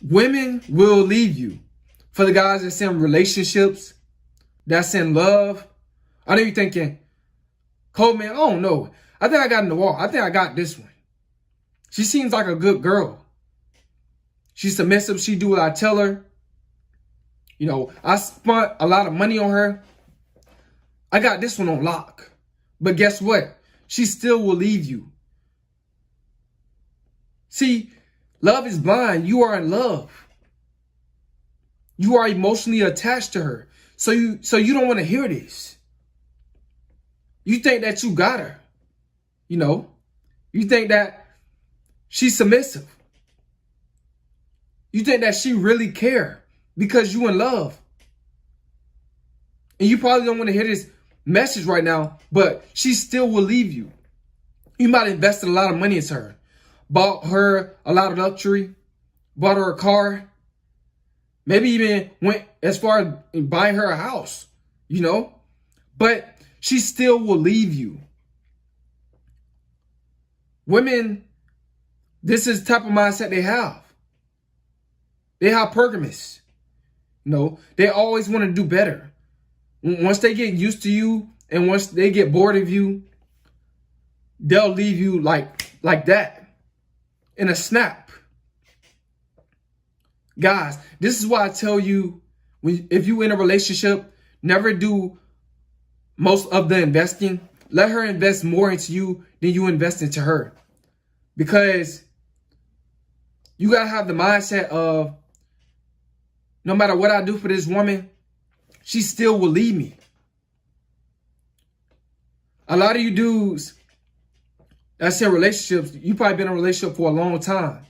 Women will leave you. For the guys that's in relationships, that's in love, I know you're thinking, Coleman, I don't know. I think I got in the wall. I think I got this one. She seems like a good girl. She's submissive. She do what I tell her. You know, I spent a lot of money on her. I got this one on lock. But guess what? She still will leave you. See, love is blind. You are in love. You are emotionally attached to her. So you don't want to hear this. You think that you got her. You know, you think that she's submissive. You think that she really care because you in love. And you probably don't want to hear this message right now, but she still will leave you. You might have invested a lot of money into her. Bought her a lot of luxury. Bought her a car. Maybe even went as far as buying her a house, you know. But she still will leave you. Women, this is the type of mindset they have. They hypergamous. You know, they always want to do better. Once they get used to you and once they get bored of you, they'll leave you like that in a snap. Guys, this is why I tell you, if you in a relationship, never do most of the investing. Let her invest more into you than you invest into her. Because you got to have the mindset of, no matter what I do for this woman, she still will leave me. A lot of you dudes that's in relationships, you probably been in a relationship for a long time.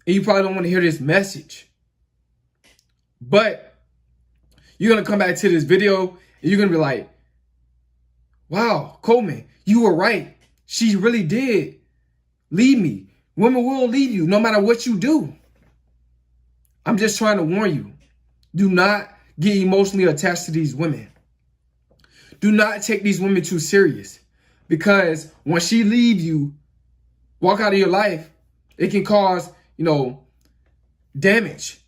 And you probably don't want to hear this message. But you're going to come back to this video and you're going to be like, wow, Coleman, you were right. She really did leave me. Women will leave you no matter what you do. I'm just trying to warn you. Do not get emotionally attached to these women. Do not take these women too serious. Because when she leave you, walk out of your life, it can cause, damage,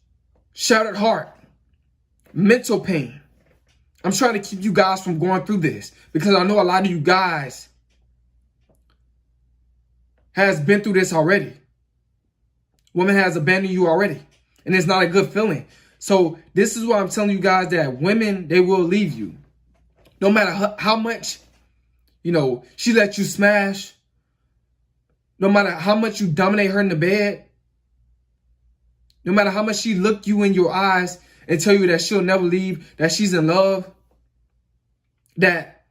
shattered heart, mental pain. I'm trying to keep you guys from going through this because I know a lot of you guys has been through this already. Woman has abandoned you already, and it's not a good feeling. So this is why I'm telling you guys that women, they will leave you. No matter how much, she let you smash, no matter how much you dominate her in the bed, no matter how much she look you in your eyes and tell you that she'll never leave, that she's in love, that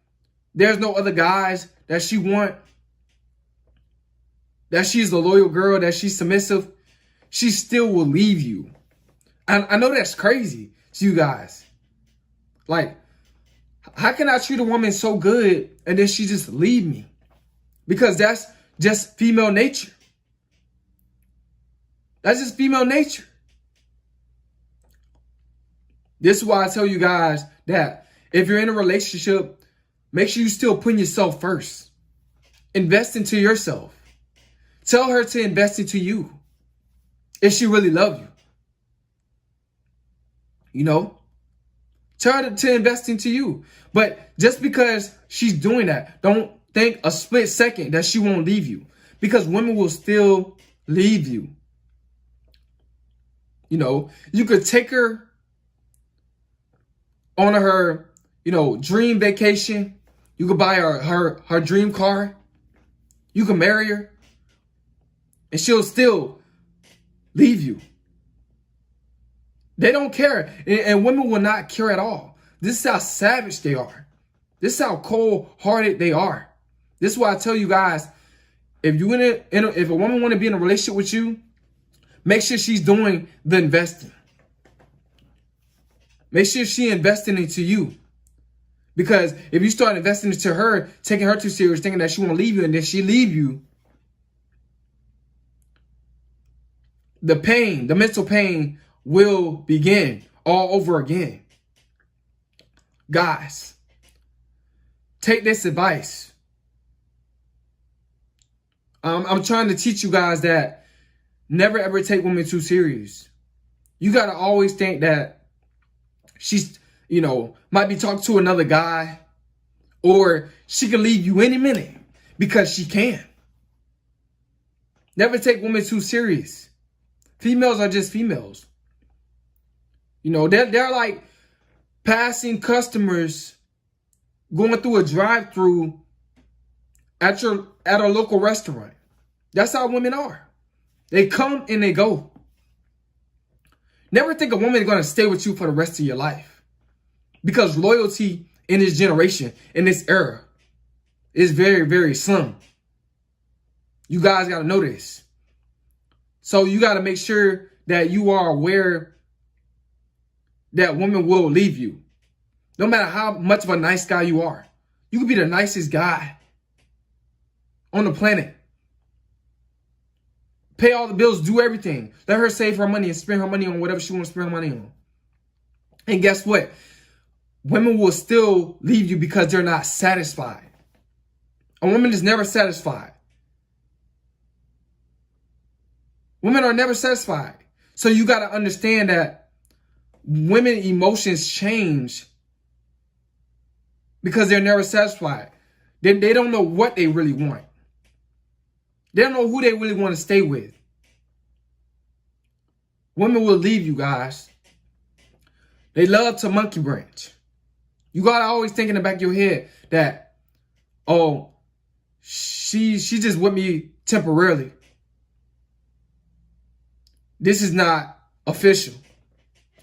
there's no other guys that she want, that she's a loyal girl, that she's submissive, she still will leave you. And I know that's crazy to you guys. Like, how can I treat a woman so good and then she just leave me? Because that's just female nature. That's just female nature. This is why I tell you guys that if you're in a relationship, make sure you still put yourself first. Invest into yourself. Tell her to invest into you if she really loves you. Tell her to invest into you. But just because she's doing that, don't think a split second that she won't leave you. Because women will still leave you. You could take her on her, dream vacation. You could buy her dream car. You can marry her. And she'll still leave you. They don't care. And women will not care at all. This is how savage they are. This is how cold-hearted they are. This is why I tell you guys, if a woman want to be in a relationship with you, make sure she's doing the investing. Make sure she's investing into you. Because if you start investing into her, taking her too serious, thinking that she won't leave you, and then she leave you, the pain, the mental pain will begin all over again. Guys, take this advice. I'm trying to teach you guys that Never ever take women too serious. You got to always think that she's, might be talking to another guy, or she can leave you any minute because she can. Never take women too serious. Females are just females. They're like passing customers going through a drive-through at a local restaurant. That's how women are. They come and they go. Never think a woman is going to stay with you for the rest of your life. Because loyalty in this generation, in this era, is very, very slim. You guys got to know this. So you got to make sure that you are aware that women will leave you. No matter how much of a nice guy you are. You could be the nicest guy on the planet. Pay all the bills, do everything. Let her save her money and spend her money on whatever she wants to spend her money on. And guess what? Women will still leave you because they're not satisfied. A woman is never satisfied. Women are never satisfied. So you got to understand that women emotions change because they're never satisfied. They don't know what they really want. They don't know who they really want to stay with. Women will leave you guys. They love to monkey branch. You got to always think in the back of your head that, oh, she just with me temporarily. This is not official.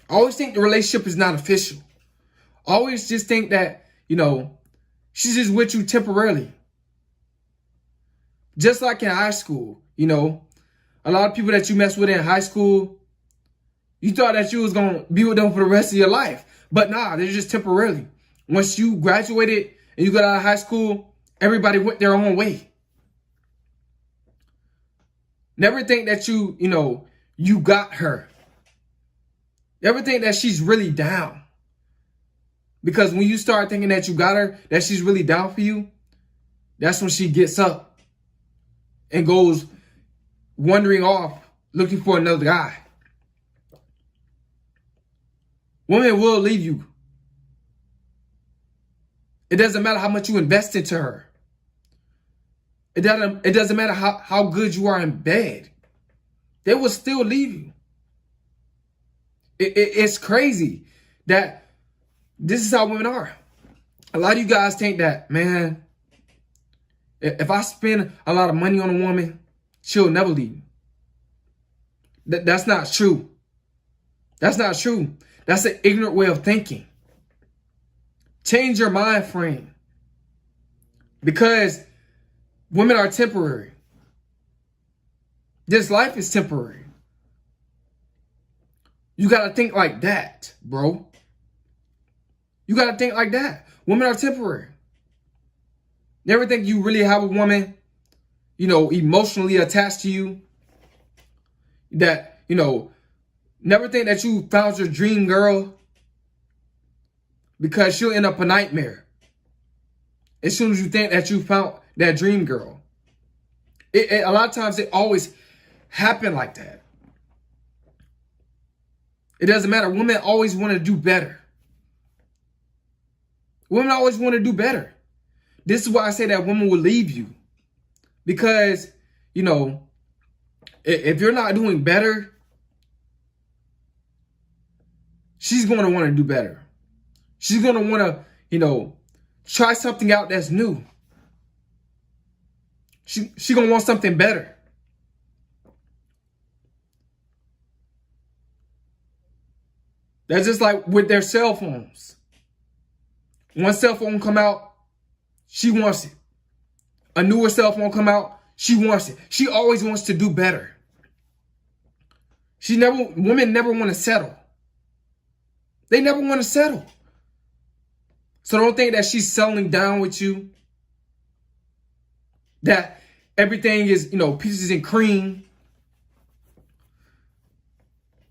Always think the relationship is not official. Always just think that, she's just with you temporarily. Just like in high school, a lot of people that you mess with in high school, you thought that you was going to be with them for the rest of your life. But nah, they're just temporarily. Once you graduated and you got out of high school, everybody went their own way. Never think that you got her. Never think that she's really down. Because when you start thinking that you got her, that she's really down for you, that's when she gets up and goes wandering off looking for another guy. Women will leave you. It doesn't matter how much you invest into her. It doesn't matter how good you are in bed. They will still leave you. It's crazy that this is how women are. A lot of you guys think that, man, if I spend a lot of money on a woman, she'll never leave me. That's not true. That's not true. That's an ignorant way of thinking. Change your mind frame. Because women are temporary. This life is temporary. You got to think like that, bro. You got to think like that. Women are temporary. Never think you really have a woman, emotionally attached to you. That, never think that you found your dream girl, because she'll end up a nightmare as soon as you think that you found that dream girl. A lot of times it always happen like that. It doesn't matter. Women always want to do better. Women always want to do better. This is why I say that women will leave you. Because, if you're not doing better, she's going to want to do better. She's going to want to, try something out that's new. She going to want something better. That's just like with their cell phones. One cell phone come out, she wants it. A newer cell phone come out, she wants it. She always wants to do better. Women never want to settle. They never want to settle. So don't think that she's settling down with you. That everything is, peaches and cream.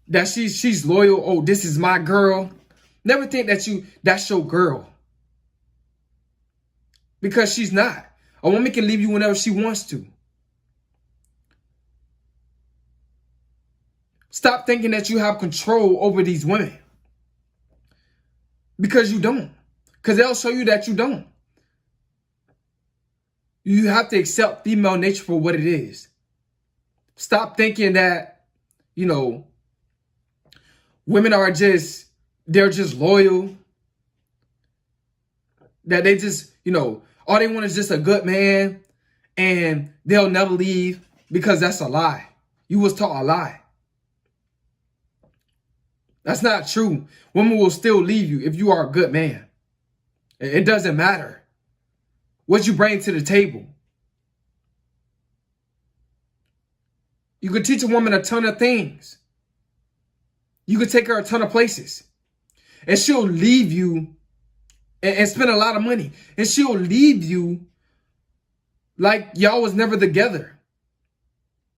That she's loyal. Oh, this is my girl. Never think that that's your girl. Because she's not. A woman can leave you whenever she wants to. Stop thinking that you have control over these women. Because you don't. Because they'll show you that you don't. You have to accept female nature for what it is. Stop thinking that, you know, women are just, they're just loyal. That they just, you know, all they want is just a good man and they'll never leave, because that's a lie. You was taught a lie. That's not true. Women will still leave you if you are a good man. It doesn't matter what you bring to the table. You could teach a woman a ton of things. You could take her a ton of places. And she'll leave you and spend a lot of money. And she'll leave you like y'all was never together.